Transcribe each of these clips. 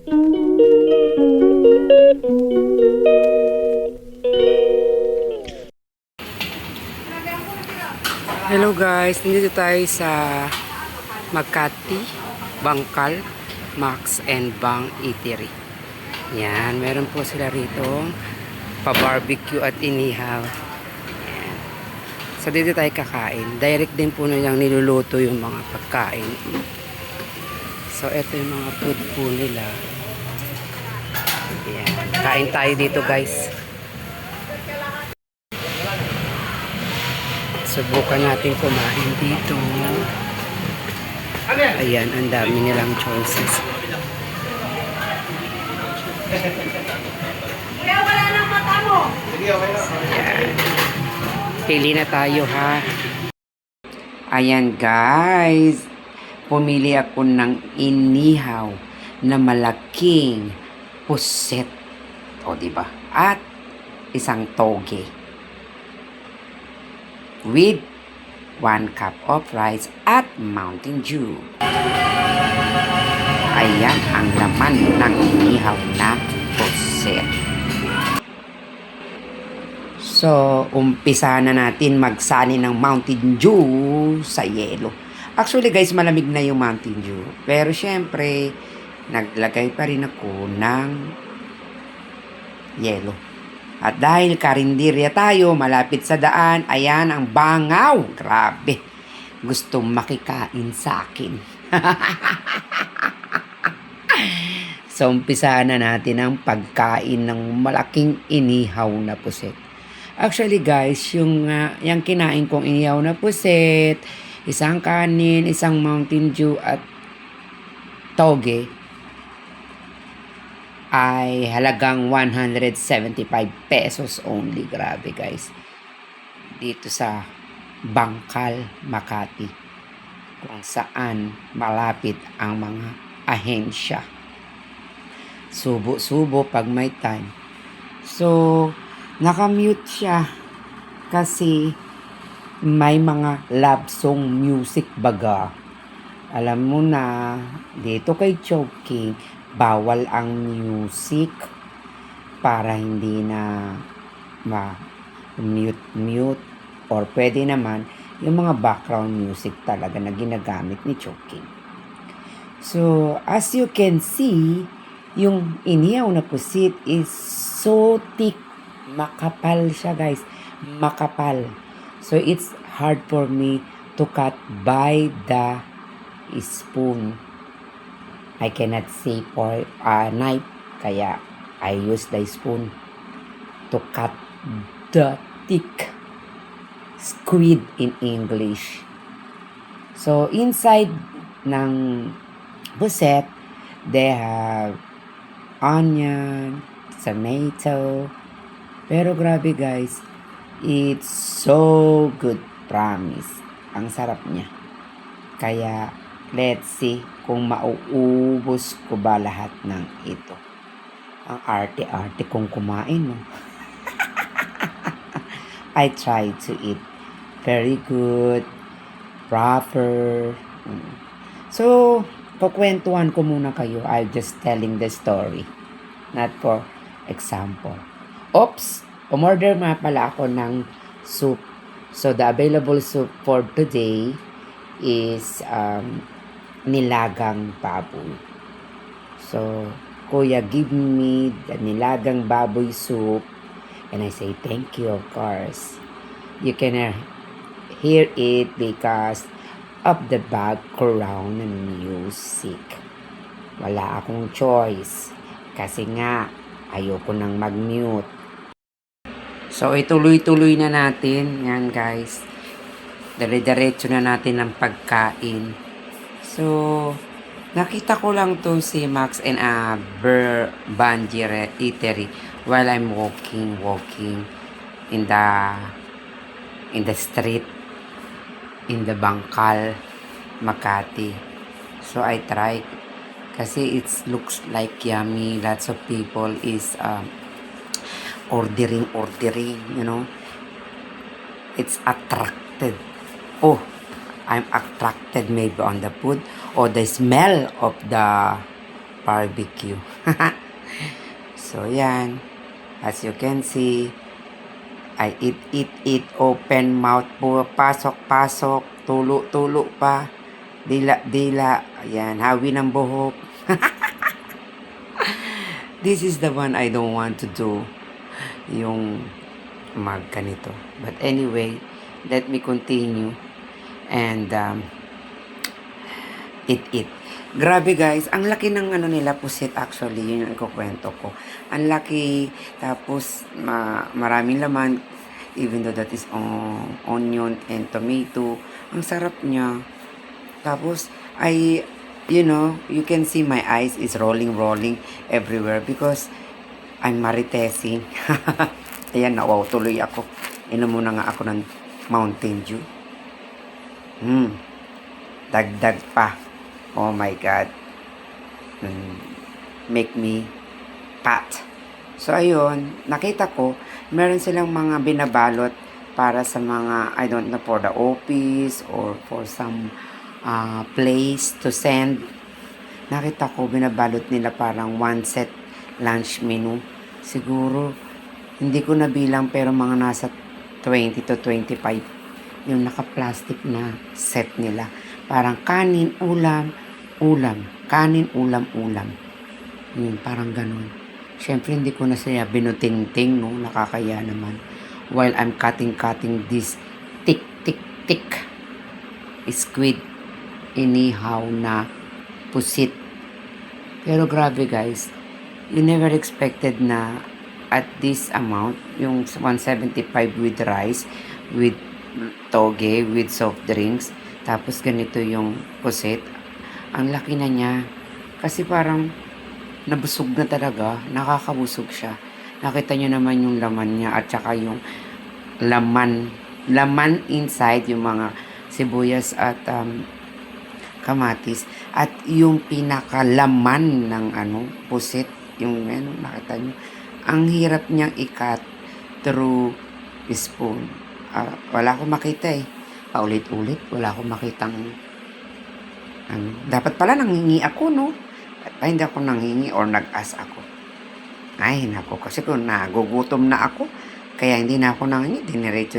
Hello guys, nandito tayo sa Makati, Bangkal, Max and Bang Eatery. Yan, meron po sila rito pa-barbecue at inihaw. Yan. So dito tayo kakain. Direct din po nilang niluluto yung mga pagkain. So ito yung mga food po nila. Yan. Kain tayo dito guys. Subukan natin kumain dito. Ayan, ang dami nilang choices. Kaya wala nang mata mo. Ayan. Pili na tayo ha. Ayan guys. Pumili ako ng inihaw na malaking puset. O diba? At isang toge. With 1 cup of rice at Mountain Dew. Ayan ang laman ng inihaw na puset. So, umpisa na natin magsani ng Mountain Dew sa yelo. Actually guys, malamig na yung Mountain Dew. Pero syempre, naglagay pa rin ako ng yelo. At dahil karinderya tayo, malapit sa daan, ayan ang bangaw. Grabe. Gustong makikain sa akin. So, umpisahan na natin ang pagkain ng malaking inihaw na puset. Actually guys, yung kinain kong inihaw na puset, isang kanin, isang Mountain Dew at toge, ay halagang 175 pesos only. Grabe guys. Dito sa Bangkal, Makati. Kung saan malapit ang mga ahensya. Subo-subo pag may time. So, nakamute siya. Kasi may mga love song music baga. Alam mo na, dito kay Chowking, bawal ang music para hindi na ma-mute or pwede naman yung mga background music talaga na ginagamit ni Chowking. So, as you can see, yung inihaw na pusit is so thick. Makapal siya guys. Makapal. So, it's hard for me to cut by the spoon. I cannot see for a knife, kaya I use the spoon to cut the thick squid in English. So, inside ng puset, they have onion, tomato. Pero grabe guys, it's so good, promise. Ang sarap niya. Kaya, let's see kung mauubos ko ba lahat ng ito. Ang arte-arte kong kumain, no? I try to eat very good, proper. So, kukwentuhan ko muna kayo. I'm just telling the story. Not for example. Oops! Umorder nga pala ako ng soup. So, the available soup for today is nilagang baboy. So, Kuya, give me the nilagang baboy soup. And I say, thank you, of course. You can hear it because of the background music. Wala akong choice. Kasi nga, ayoko nang mag-mute. So, ituloy-tuloy na natin. Yan, guys. Dire-diretso na natin ang pagkain. So, nakita ko lang to si Max and Banji Eatery while I'm walking in the street in the Bangkal, Makati. So, I tried kasi it looks like yummy. Lots of people is ordering, you know. It's attracted. Oh, I'm attracted maybe on the food or the smell of the barbecue. So, yan. As you can see, I eat, open mouth po, pasok, tulo pa, dila, ayan, hawi ng buhok. This is the one I don't want to do, yung ganito. But anyway, let me continue and eat. Grabe guys, ang laki ng nila pusit actually, yun yung ikukwento ko. Ang laki, tapos maraming laman, even though that is onion and tomato. Ang sarap niya. Tapos, you can see my eyes is rolling everywhere because I'm maritesing. Ayan, nawaw tuloy ako. Inom muna nga ako ng Mountain Dew. Dagdag pa. Oh my God. Make me fat. So, ayun, nakita ko, meron silang mga binabalot para sa mga, I don't know, for the office or for some place to send. Nakita ko, binabalot nila parang one set lunch menu. Siguro, hindi ko nabilang pero mga nasa 20 to 25 yung naka-plastic na set nila. Parang kanin, ulam, kanin, ulam. Yun, parang ganun. Siyempre, hindi ko na siya binuting-ting, no? Nakakaya naman. While I'm cutting this thick squid anyhow na pusit. Pero grabe guys, you never expected na at this amount, yung 175 with rice, with toge, with soft drinks, tapos ganito yung pusit. Ang laki na niya. Kasi parang nabusog na talaga. Nakakabusog siya. Nakita nyo naman yung laman niya at saka yung laman inside, yung mga sibuyas at kamatis. At yung pinakalaman ng pusit, yung nakita nyo. Ang hirap niyang ikat through spoon. Wala akong makita eh. Paulit-ulit, wala akong makitang dapat pala nanghingi ako, no? Ay, hindi ako nanghingi or nag-ask ako. Ay, nako, kasi kung nagugutom na ako, kaya hindi na ako nanghingi,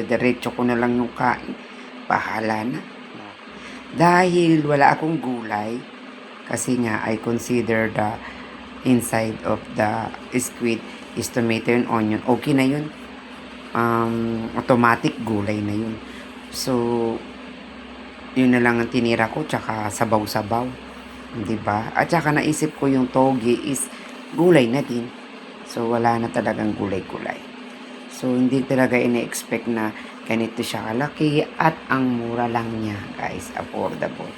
diretso ko na lang yung kain. Bahala na. Dahil wala akong gulay, kasi nga, I consider the inside of the squid is tomato and onion. Okay na yun. Automatic gulay na yun. So, yun na lang ang tinira ko, tsaka sabaw-sabaw. Diba? At tsaka naisip ko yung toge is gulay na din. So, wala na talagang gulay-gulay. So, hindi talaga ina-expect na ganito siya kalaki at ang mura lang niya, guys. Affordable.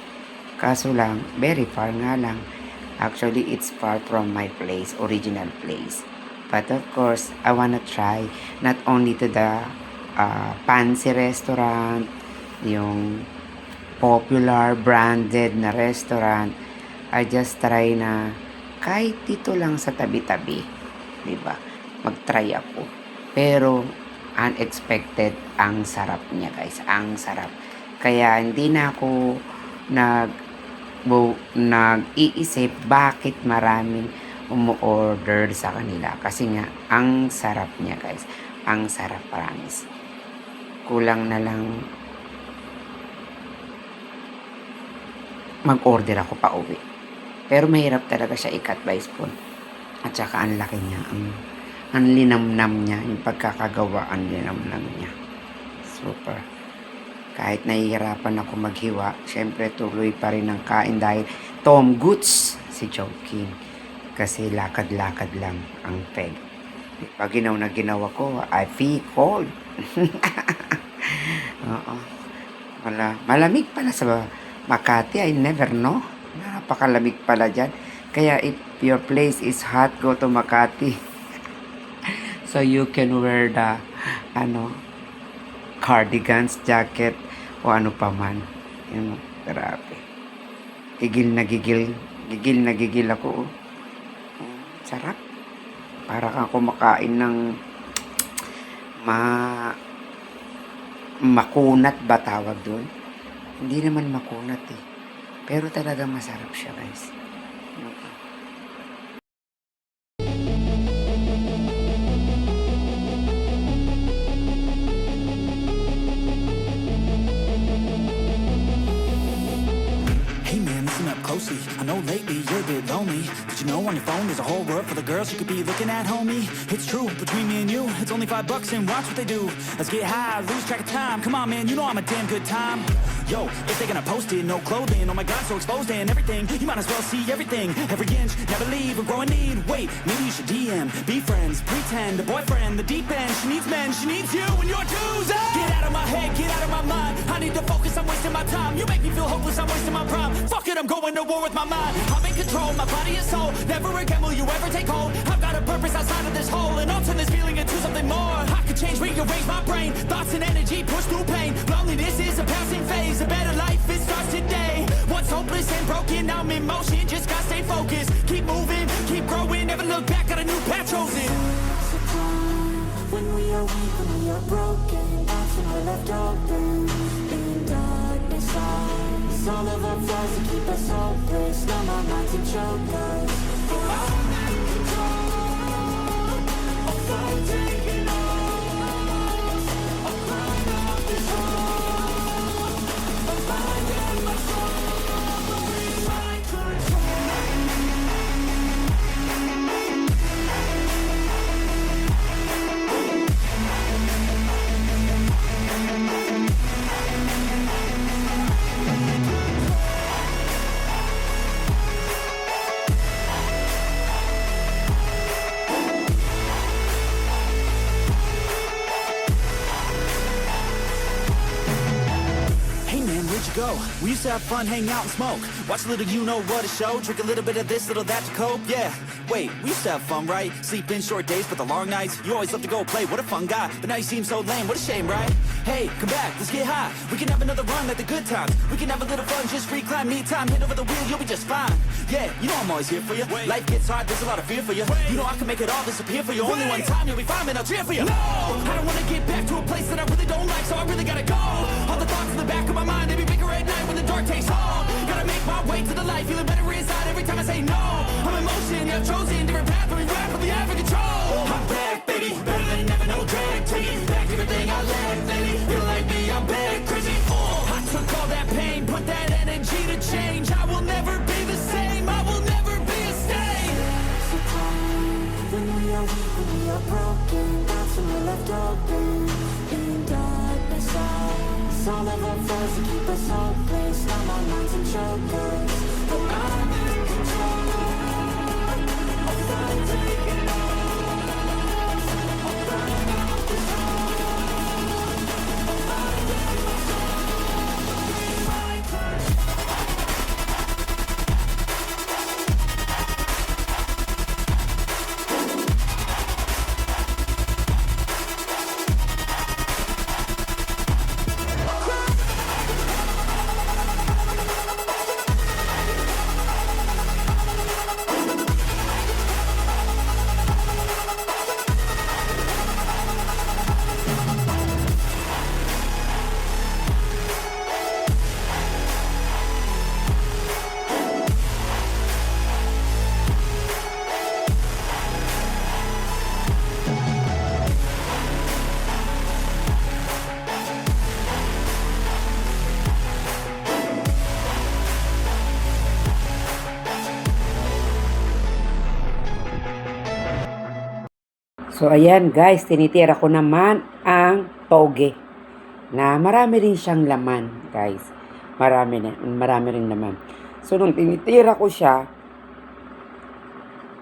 Kaso lang, very far nga lang. Actually, it's far from my place, original place. But of course, I wanna try not only to the fancy restaurant, yung popular branded na restaurant. I just try na kahit dito lang sa tabi-tabi, diba? Mag-try ako. Pero unexpected, ang sarap niya guys, ang sarap. Kaya hindi na ako nag-iisip bakit maraming umu-order sa kanila. Kasi nga, ang sarap niya guys. Ang sarap, promise. Kulang na lang mag-order ako pa uwi. Pero mahirap talaga siya i-cut by spoon. At saka ang laki niya. Ang linamnam niya. Yung pagkakagawa, ang linamnam niya. Super. Kahit nahihirapan ako maghiwa, syempre tuloy pa rin ang kain dahil Tom Goods si Chowking. Kasi lakad-lakad lang ang peg. Pag ginawa ko, I feel cold. Oo. Malamig pala sa Makati, I never know. Napakalamig pala dyan. Kaya if your place is hot, go to Makati. So you can wear the cardigans, jacket, o ano pa man. Yun, grabe. Gigil na gigil ako. Sarap. Para kang kumakain ng makunat ba tawag doon? Hindi naman makunat eh. Pero talaga masarap siya guys. lonely. Did you know on your phone there's a whole world full of girls you could be looking at, homie? It's true, between me and you, it's only $5 and watch what they do. Let's get high, lose track of time. Come on, man, you know I'm a damn good time. Yo, if they gonna post it, no clothing. Oh my god, so exposed and everything. You might as well see everything. Every inch, never leave, we're growing need. Wait, maybe you should DM, be friends, pretend, a boyfriend, the deep end. She needs men, she needs you and your dues. Get out of my head, get out of my mind. I need to focus, I'm wasting my time. You make me feel hopeless, I'm wasting my prime. Fuck it, I'm going to war with my mind. I'm in control, my body and soul. Never again will you ever take hold. I've got a purpose outside of this hole, and I'll turn this feeling into something more. I could change, rearrange my brain. Thoughts and energy push through pain. Loneliness is a passing phase. A better life, it starts today. Once hopeless and broken, now I'm in motion. Just gotta stay focused. Keep moving, keep growing. Never look back, got a new path chosen. There's a time when we are weak, when we are broken. That's when we're left open. In darkness lies all of our flaws that keep us hopeless. Numb our minds and choke us. But I'm in control of life taking us. I'll climb out this hole. I'll find in my soul. In my control. Hey man, where'd you go? We used to have fun, hang out and smoke. Watch a little you know what a show. Drink a little bit of this, little that to cope. Yeah, wait, we used to have fun, right? Sleep in short days, but the long nights. You always love to go play, what a fun guy. But now you seem so lame, what a shame, right? Hey, come back, let's get high. We can have another run like the good times. We can have a little fun, just recline, me time. Hit over the wheel, you'll be just fine. Yeah, you know I'm always here for you. Life gets hard, there's a lot of fear for you. You know I can make it all disappear for you. Only one time, you'll be fine, man, I'll cheer for you. No, I don't wanna get back to a place that I really don't like, so I really gotta go. All the thoughts in the back of my mind, they be bigger at night when the dark takes hold. Gotta make my way to the light, feeling better inside every time I say no. I'm in motion, yeah, I've chosen different path, but we rapidly have control. I'm back, baby, better than ever, no drag. Taking back everything I lacked lately. Feel like me, I'm back, crazy. I took all that pain, put that energy to change. I will never be the same, I will never be a stain. There's a time when we are weak, when we are broken. That's when we're left open. In darkness lies all of our flaws that keep us hopeless. Numb our minds and choke us. But I'm in control of life taking us. I'll climb out this hole. I'll find in my soul. In my control. So, ayan guys, tinitira ko naman ang toge na marami rin siyang laman, guys. Marami rin laman. So, nung tinitira ko siya,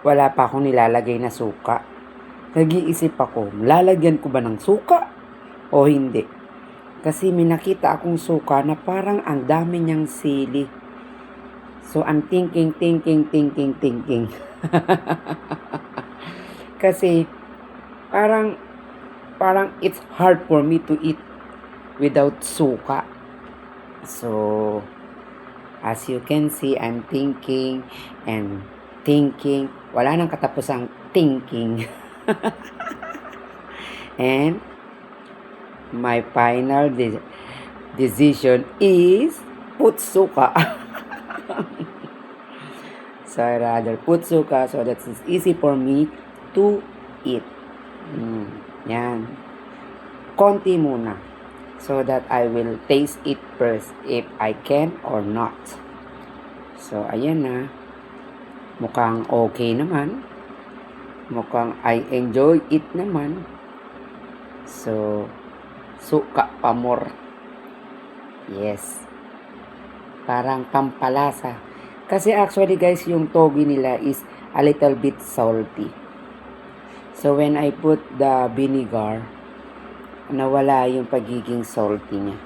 wala pa akong nilalagay na suka. Nag-iisip ako, lalagyan ko ba ng suka o hindi? Kasi may nakita akong suka na parang ang dami niyang sili. So, I'm thinking. Kasi, parang it's hard for me to eat without suka. So, as you can see, I'm thinking and thinking. Wala nang katapusang thinking. And my final decision is put suka. So, I rather put suka so that it's easy for me to eat. Yan. Konti muna. So that I will taste it first if I can or not. So, ayan na. mukhang okay naman. Mukhang I enjoy it naman. So, suka pa more. Yes. Parang pampalasa. Kasi actually guys, yung togi nila is a little bit salty. So when I put the vinegar, nawala yung pagiging salty niya.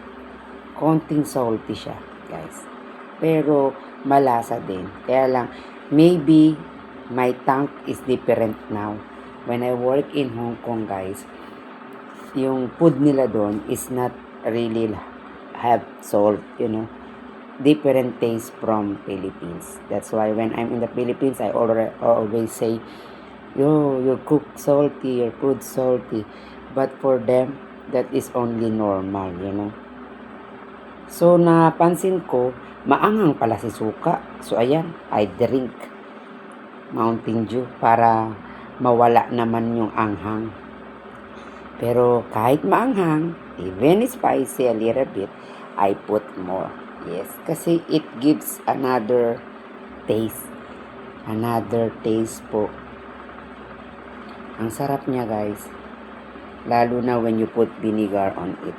Konting salty siya, guys. Pero malasa din. Kaya lang, maybe my tongue is different now. When I work in Hong Kong, guys, yung food nila doon is not really have salt, different taste from Philippines. That's why when I'm in the Philippines, I always say, you cook salty, your food salty. But for them, that is only normal, So, napansin ko, maanghang pala si suka. So, ayan, I drink Mountain Dew para mawala naman yung anghang. Pero kahit maanghang, even spicy a little bit, I put more. Yes, kasi it gives another taste. Another taste po. Ang sarap niya, guys. Lalo na when you put vinegar on it.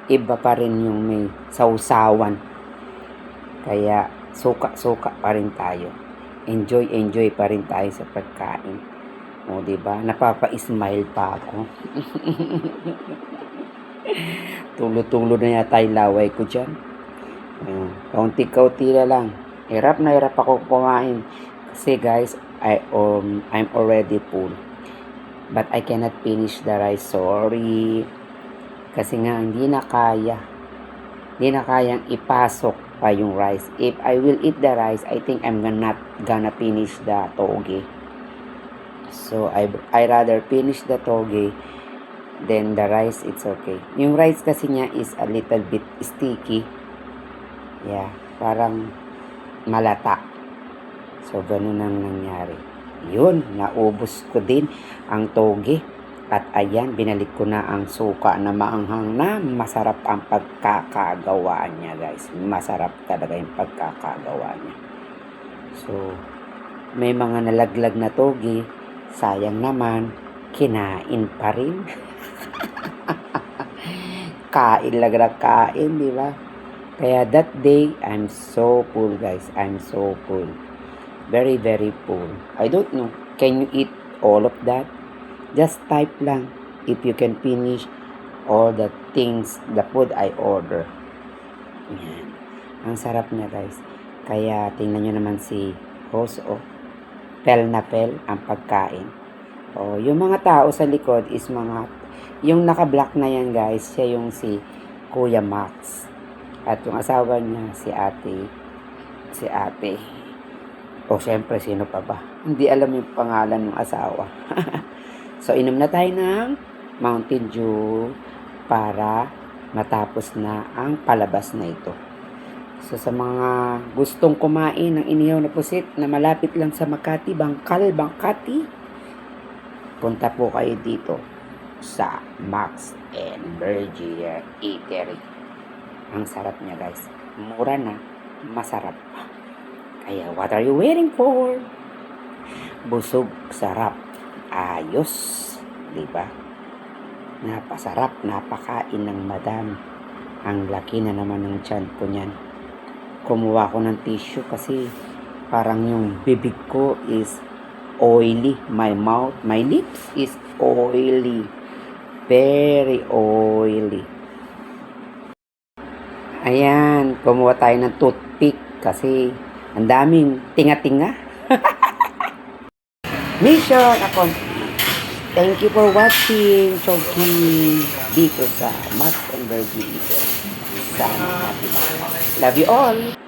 Iba pa rin yung may sausawan. Kaya suka-suka pa rin tayo. Enjoy pa rin tayo sa pagkain. O, diba? Napapa-smile pa ako. Tulo-tulo na yata yung laway ko dyan. Kaunti-kaunti na lang. Hirap na hirap ako kumain. Kasi guys, I'm already full. But I cannot finish the rice. Sorry. Kasi nga, hindi na kaya. Hindi na kayang ipasok pa yung rice. If I will eat the rice, I think I'm not gonna finish the toge. So, I rather finish the toge then the rice, it's okay. Yung rice kasi niya is a little bit sticky. Yeah, parang malata. So, ganun ang nangyari. Yun, naubos ko din ang toge. At ayan, binalik ko na ang suka na maanghang na masarap ang pagkakagawa niya, guys. Masarap talaga yung pagkakagawa niya. So, may mga nalaglag na toge. Sayang naman, kinain pa rin. Kain lang na kain, di ba? Kaya that day, I'm so full, guys. I'm so full. Very, very full. I don't know. Can you eat all of that? Just type lang if you can finish all the things, the food I order. Yan. Ang sarap niya, guys. Kaya tingnan nyo naman si host, pel na pel ang pagkain. Yung mga tao sa likod is yung naka-black na yan, guys, siya yung si Kuya Max. At yung asawa niya, si ate. Syempre, sino pa ba? Hindi alam yung pangalan ng asawa. So, inom na tayo ng Mountain Dew para matapos na ang palabas na ito. So, sa mga gustong kumain ng inihaw na pusit na malapit lang sa Makati, Bangkal, punta po kayo dito sa Max and Virgia Eatery. Ang sarap niya, guys. Mura na, masarap pa. Kaya, what are you waiting for? Busog, sarap, ayos. Diba? Napasarap, napakain ng madam. Ang laki na naman ng tiyan ko niyan. Kumuha ko ng tissue kasi parang yung bibig ko is oily. My lips is oily. Very oily. Ayan, kumuha tayo ng toothpick kasi ang daming tinga-tinga. Mission accomplished. Thank you for watching Choking dito sa Max and Virgie. Sana happy. Love you all.